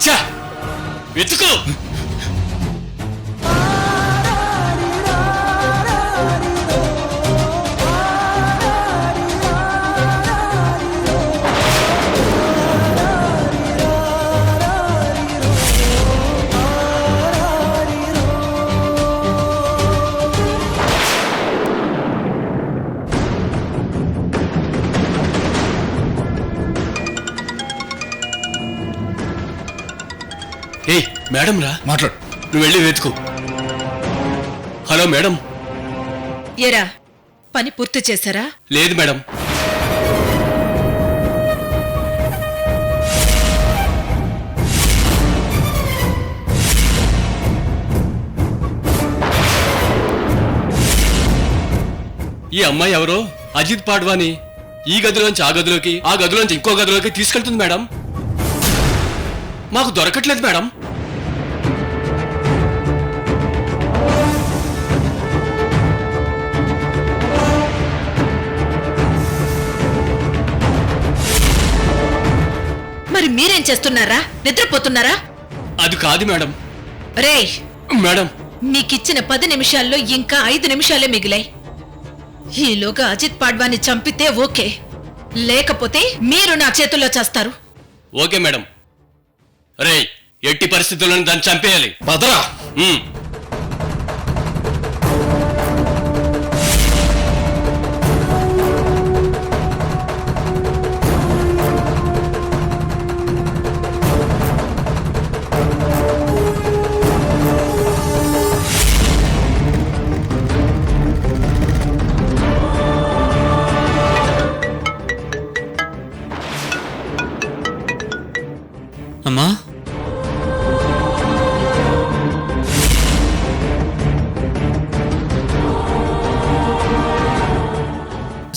ఛా! వెతుకు. ఏ మేడం రా, మాట్లాడు. నువ్వు వెళ్ళి వెతుకు. Hello madam. ఏరా, పని పూర్తి చేశారా? లేదు మేడం. ఈ అమ్మాయి ఎవరో అజిత్ పాడ్వాని ఈ గదిలోంచి ఆ గదిలోకి, ఆ గదిలోంచి ఇంకో గదిలోకి తీసుకెళ్తుంది మేడం. మాకు దొరకట్లేదు మేడం. మరి మీరేం చేస్తున్నారా? నిద్రపోతున్నారా? అది కాదు మేడం. రేయ్, మేడం, మీకిచ్చిన 10 నిమిషాల్లో ఇంకా 5 నిమిషాలే మిగిలాయి. ఈలోగా అజిత్ పాడ్వాని చంపితే ఓకే, లేకపోతే మీరు నా చేతుల్లో చేస్తారు. Okay madam. రేయ్, ఎట్టి పరిస్థితుల్లోనూ దాన్ని చంపేయాలి. పదరా. అమ్మా,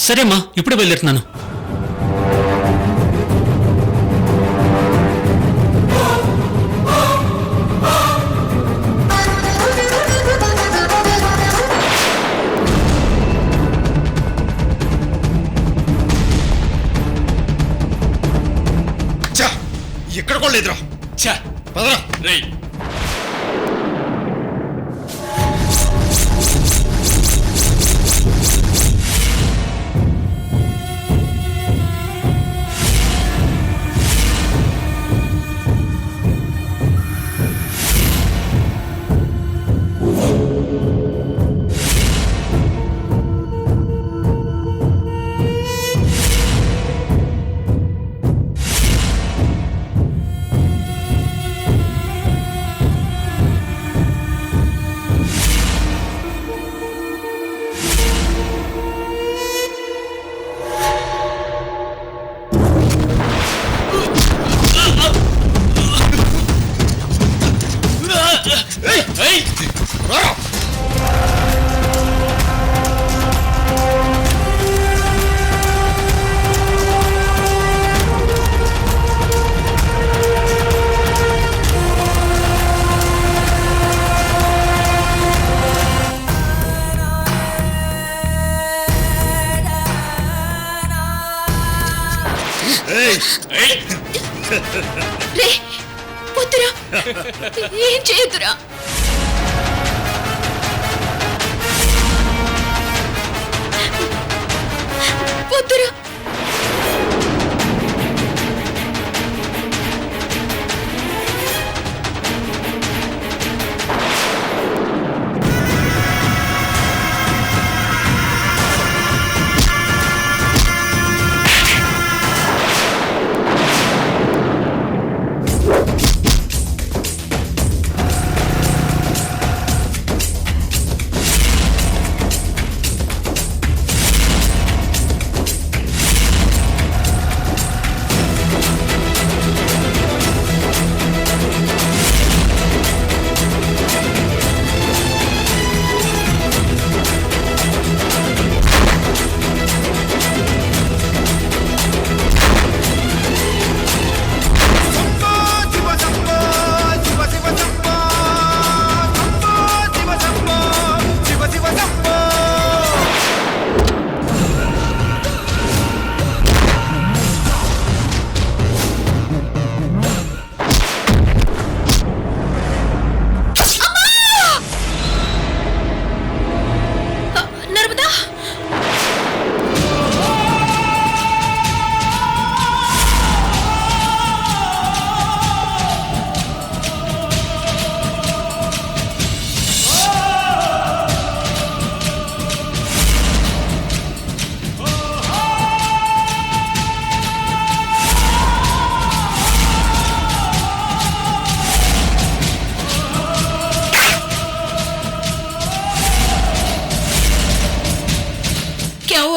సరే అమ్మా, ఇప్పుడే బయలుదేరుతున్నాను. ఎక్కడ కూడా లేదురా. ఛా! పదరా. రేయ్, ఏయ్! రారా. ఏయ్! ఏయ్! రే, వద్దురా, ఏం చేయొద్దురా. వద్దురా.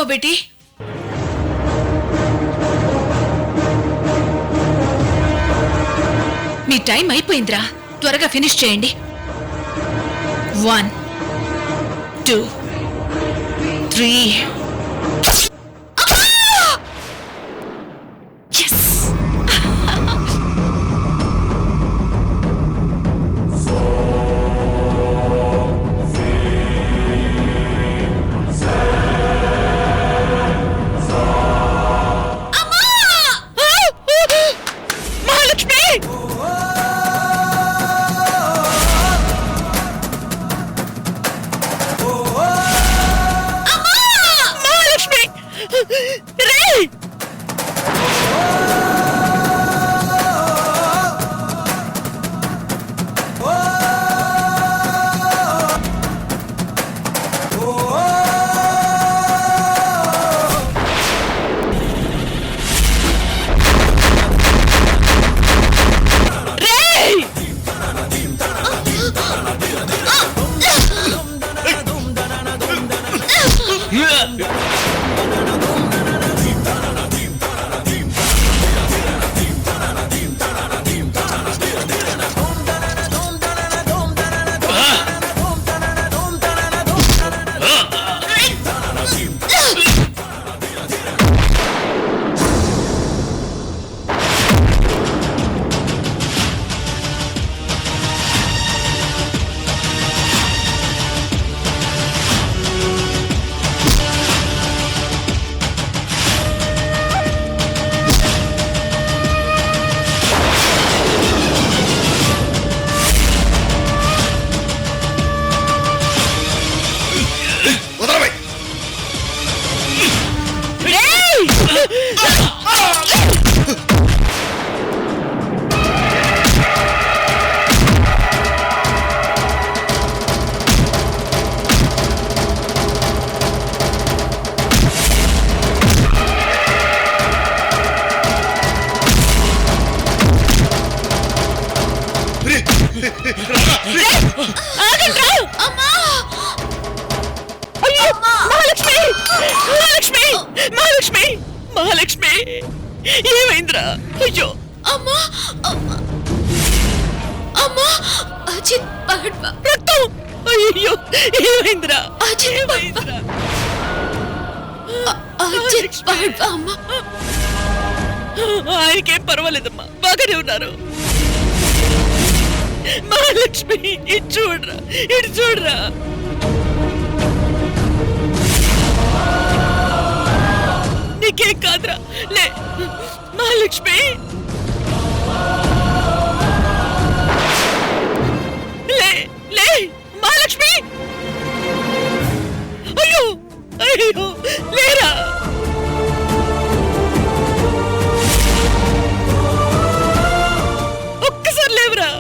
हुआ बेटी? మీ టైం అయిపోయిందిరా, త్వరగా ఫినిష్ చేయండి. 1 2 3 yes. మహాలక్ష్మి! మహాలక్ష్మి! రేయ్! రేయ్! వదలవై. రేయ్! రే, రారా, రే. ఆగండ్రా! అయ్యో! మహాలక్ష్మి! మహాలక్ష్మి! మహాలక్ష్మి! మహాలక్ష్మి! ఏమైందిరా? అయ్యో! అమ్మా అమ్మా అమ్మా అజిత్ పడ్వా రక్తం! అయ్యో! ఏమైందిరా? అజిత్ ఏమైందిరా? అజిత్ పడ్వా అమ్మా ఆయనకేం పర్వాలేదమ్మా, బాగానే ఉన్నారు. మహాలక్ష్మి, ఇటు చూడరా, ఇటు చూడరా. నీకేం కాదురా, లే మహాలక్ష్మి. లే లే మహాలక్ష్మి. అయ్యో అయ్యో, లేరా. ఒక్కసారి లేవరా.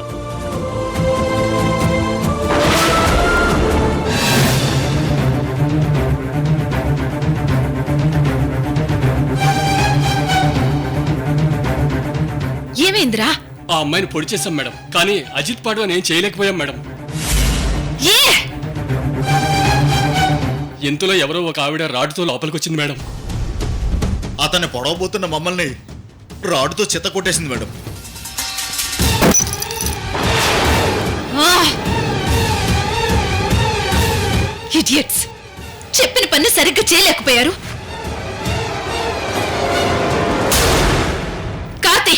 ఏమైందిరా? ఆ అమ్మాయిని పొడి చేశాం మేడం, కానీ అజిత్ పాడ్వాన్ ఏం చేయలేకపోయాం మేడం. ఏ ఎంతలో ఎవరో ఒక ఆవిడ రాడ్తో లోపలికి వచ్చింది మేడం. అతన్ని పొడవబోతున్న మమ్మల్ని రాడుతో చెత్త కొట్టేసింది మేడం. ఇడియట్స్, చెప్పిన పని సరిగ్గా చేయలేకపోయారు. కాతి,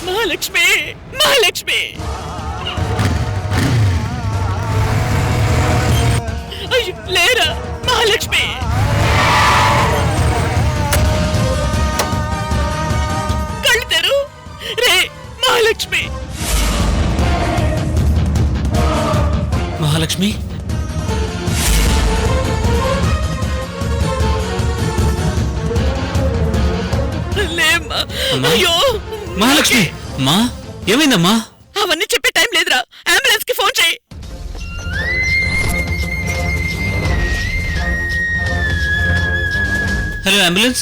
మహాలక్ష్మి! మహాలక్ష్మి! అయ్యో, లేరా మహాలక్ష్మి. కళ్ళు తెరు. రే మహాలక్ష్మి. మహాలక్ష్మి లేమ్మా. అమ్మా? అయ్యో మహాలక్ష్మి అమ్మా, ఏమైందమ్మా? అవన్నీ చెప్పే టైం లేదురా, అంబులెన్స్ కి ఫోన్ చేయి. Hello ambulance.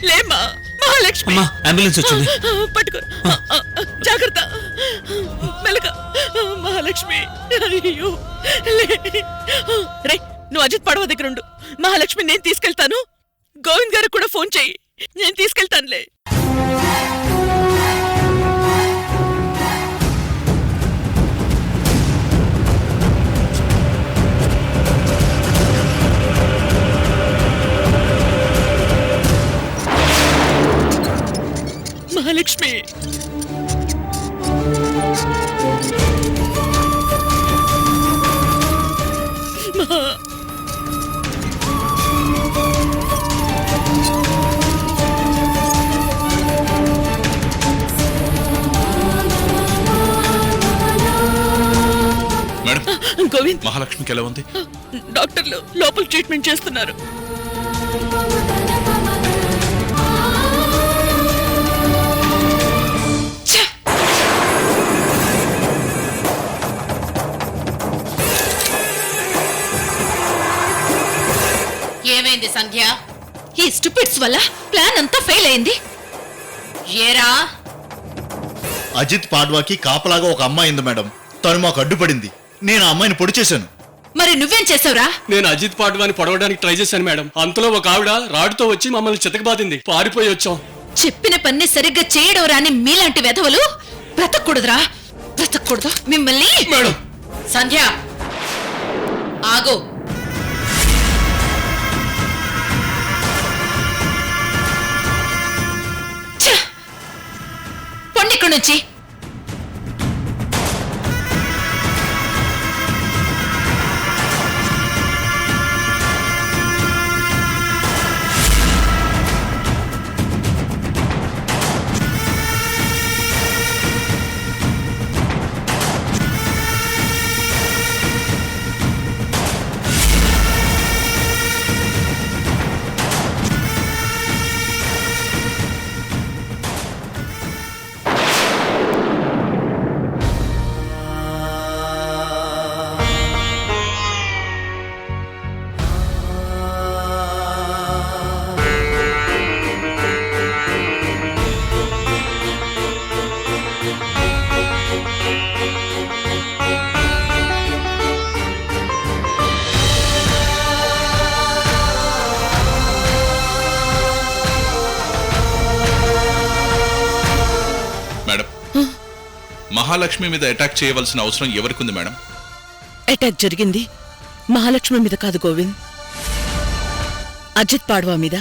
లేమ్మా మహాలక్ష్మి. అమ్మా అంబులెన్స్ వచ్చింది. పట్టుకో, జాగ్రత్త, మెలక. మహాలక్ష్మి, అయ్యో లే. రే, నువ్వు అజిత్ పడవ దగ్గర ఉండు. మహాలక్ష్మి నేను తీసుకెళ్తాను. గోవింద్ గారికి కూడా ఫోన్ చెయ్యి, నేను తీసుకెళ్తానులే. మహాలక్ష్మి, మేడం, గోవింద్, మహాలక్ష్మికి ఎలా ఉంది? డాక్టర్లు లోపల ట్రీట్మెంట్ చేస్తున్నారు. ఏమైంది సంధ్య? ఈ స్టూపిడ్స్ వల్ల ప్లాన్ అంతా ఫెయిల్ అయింది. ఏరా, అజిత్ పాడ్వాకి కాపలాగా ఒక అమ్మాయి ఉంది మేడం. తను మాకు అడ్డుపడింది. నేను ఆ అమ్మాయిని పొడి చేశాను. మరి నువ్వేం చేసావురా? నేను అజిత్ పాడ్వాని పొడవడానికి ట్రై చేశాను మేడం. అంతలో ఒక ఆవిడ రాడుతో వచ్చి మమ్మల్ని చితకబాదింది. పారిపోయి వచ్చాం. చెప్పిన పని సరిగ్గా చేయడం రాని మీలాంటి వెధవలు బ్రతకూడదురా, బ్రతకూడదు మిమ్మల్ని. మేడం, సంధ్య ఆగు. ఛ! పొండి ఇక్కడి నుంచి. మేడం, మహాలక్ష్మి మీద అటాక్ చేయవలసిన అవసరం ఎవరికుంది మేడం? అటాక్ జరిగింది మహాలక్ష్మి మీద కాదు గోవింద్, అజిత్ పాడ్వా మీద.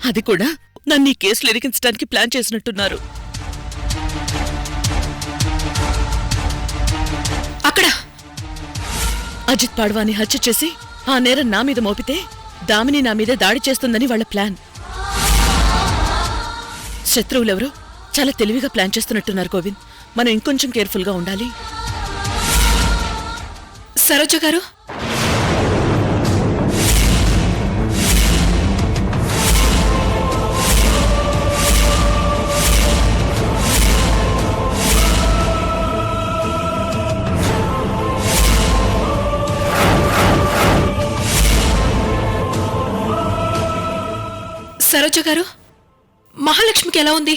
అది కూడా నన్ను ఈ కేసులు ఇరికించడానికి ప్లాన్ చేసినట్టున్నారు. అక్కడ అజిత్ పాడ్వాని హత్య చేసి ఆ నేరం నా మీద మోపితే దామిని నా మీద దాడి చేస్తుందని వాళ్ళ ప్లాన్. శత్రువులెవరో చాలా తెలివిగా ప్లాన్ చేస్తున్నట్టున్నారు గోవింద్. మనం ఇంకొంచెం కేర్ఫుల్గా ఉండాలి. సరోజ గారు, సరోజ గారు, మహాలక్ష్మికి ఎలా ఉంది?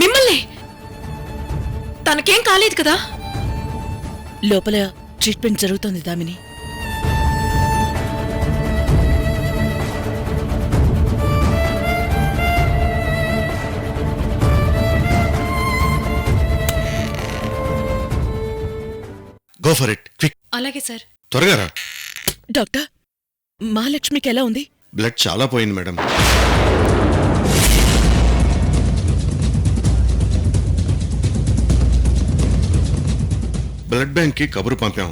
మిమ్మల్ని, తనకేం కాలేదు కదా? లోపల ట్రీట్మెంట్ జరుగుతోంది Damini. Go for it, quick. అలాగే సార్. త్వరగా రా. డాక్టర్, మహాలక్ష్మికి ఎలా ఉంది? బ్లడ్ చాలా పోయింది మేడం. బ్లడ్ బ్యాంక్కి కబురు పంపాం.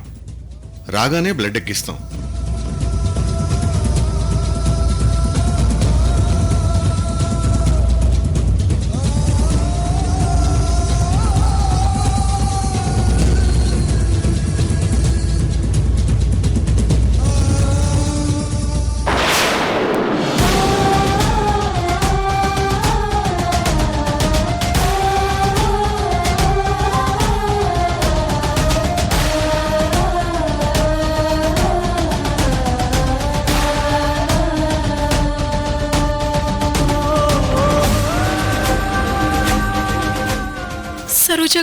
రాగానే బ్లడ్ ఎక్కిస్తాం.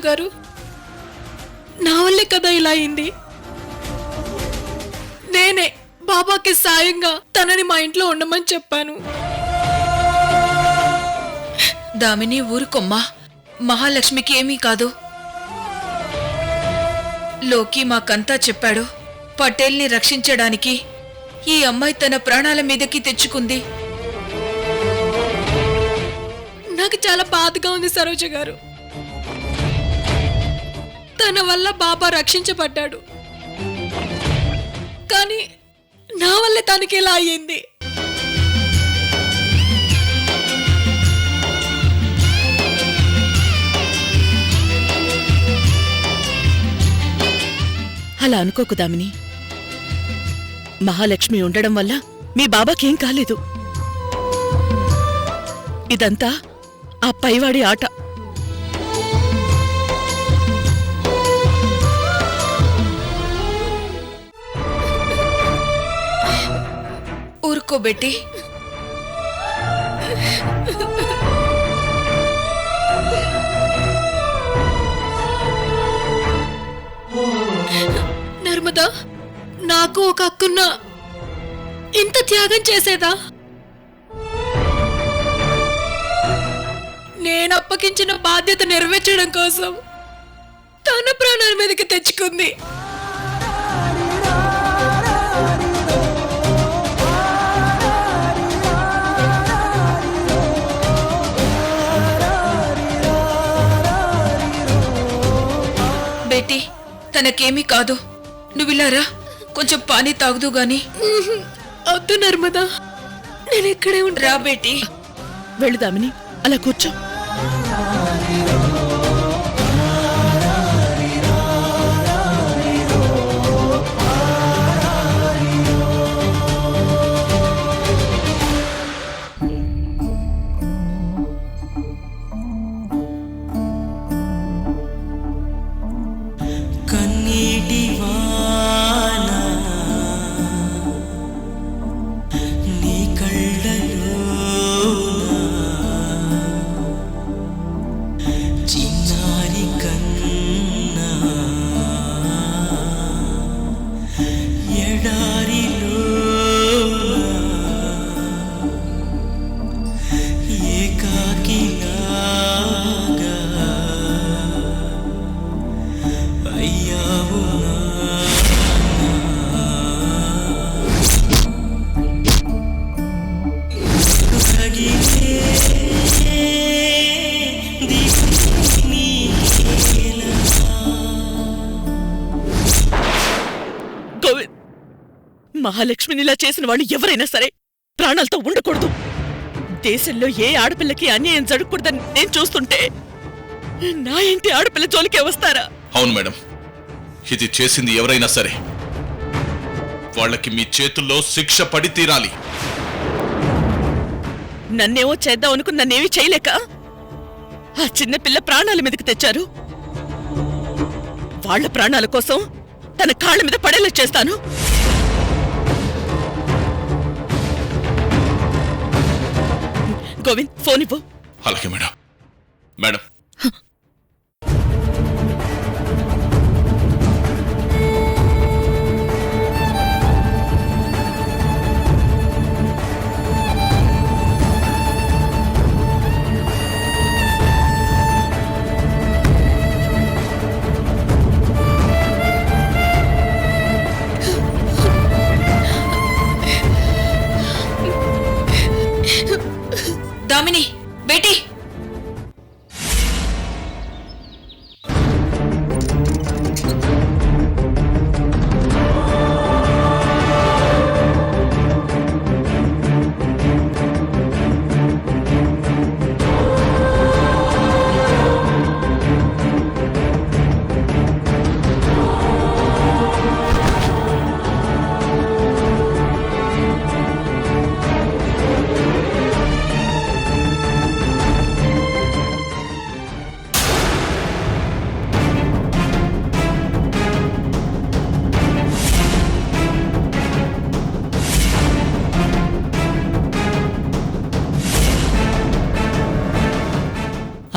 గారు, నా వల్లే కదా ఇలా అయింది. నేనే బాబాకి సాయంగా తనని మా ఇంట్లో ఉండమని చెప్పాను. దామిని ఊరుకొమ్మా, మహాలక్ష్మికి ఏమీ కాదు. లోకి మాకంతా చెప్పాడు. పటేల్ని రక్షించడానికి ఈ అమ్మాయి తన ప్రాణాల మీదకి తెచ్చుకుంది. నాకు చాలా బాధగా ఉంది సరోజ గారు. తన వల్ల బాబా రక్షించబడ్డాడు, కానీ నా వల్లే తనకి ఇలా అయ్యింది. అలా అనుకోకు దామిని. మహాలక్ష్మి ఉండడం వల్ల మీ బాబాకేం కాలేదు. ఇదంతా ఆ పైవాడి ఆట. ఊరుకోబెట్టి. నర్మదా, నాకు ఒక అక్కున్నా ఇంత త్యాగం చేసేదా? నేను అప్పగించిన బాధ్యత నెరవేర్చడం కోసం తన ప్రాణాల మీదకి తెచ్చుకుంది. బేటీ, తనకేమీ కాదు. నువ్విలారా, కొంచెం పానీ తాగుదు గాని. వద్దు నర్మదా, నేను ఇక్కడే ఉంటా. రా బేటీ. వెళ్ళు దామిని, అలా కూర్చో. కన్నీటి వాన నీ కళ్ళలోన, చిన్నారి కన్నా ఎడారిలోన ఏకాకిలాగా అయ్యావు గోవింద్, మహాలక్ష్మిని ఇలా చేసిన వాళ్ళు ఎవరైనా సరే ప్రాణాలతో ఉండకూడదు. దేశంలో ఏ ఆడపిల్లకి అన్యాయం జరగకూడదని నేను చూస్తుంటే నా ఇంటి ఆడపిల్ల జోలికే వస్తారా? అవును మేడం, ఇది చేసింది ఎవరైనా సరే వాళ్ళకి మీ చేతుల్లో శిక్ష పడి తీరాలి. నన్నేవో చేద్దాం అనుకుని నన్నేమీ చేయలేక ఆ చిన్న పిల్ల ప్రాణాల మీదకి తెచ్చారు. వాళ్ళ ప్రాణాల కోసం తన కాళ్ళ మీద పడేలా చేస్తాను. గోవింద్, ఫోన్ ఇవ్వు. అలాగే మేడం. మేడం, దామిని, బేటీ.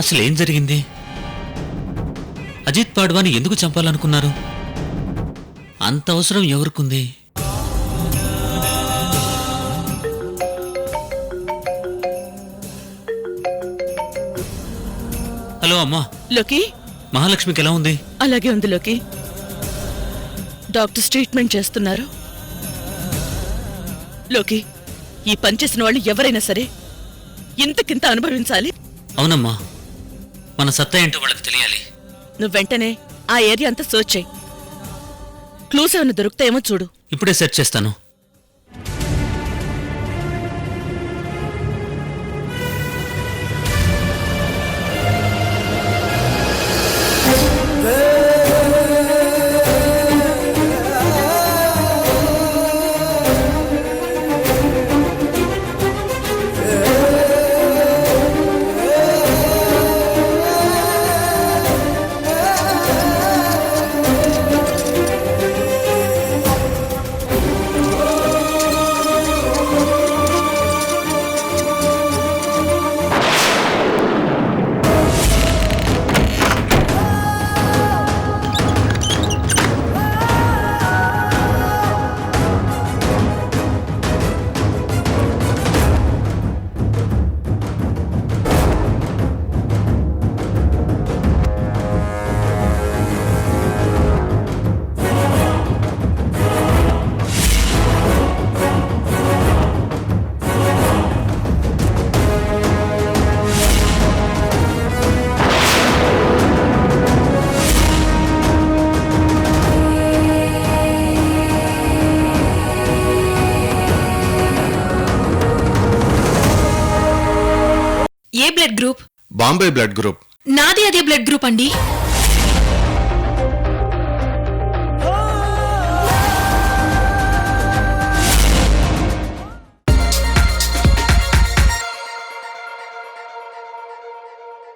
అసలు ఏం జరిగింది? అజిత్ పాడ్వాని ఎందుకు చంపాలనుకున్నారు? అంత అవసరం ఎవరికుంది? హలో అమ్మా, లోకి మహాలక్ష్మికి ఎలా ఉంది? అలాగే ఉంది లోకి. డాక్టర్స్ ట్రీట్మెంట్ చేస్తున్నారు. లోకి, ఈ పని చేసిన వాళ్ళు ఎవరైనా సరే ఇంతకింత అనుభవించాలి. అవునమ్మా, మన సత్తా ఏంటో వాళ్ళకి తెలియాలి. నువ్వు వెంటనే ఆ ఏరియా అంతా సర్చ్ చేయి. క్లూస్ ఏమైనా దొరుకుతాయేమో చూడు. ఇప్పుడే సెర్చ్ చేస్తాను. ఏ blood group? Bombay blood group. నాది అదే బ్లడ్ గ్రూప్ అండి.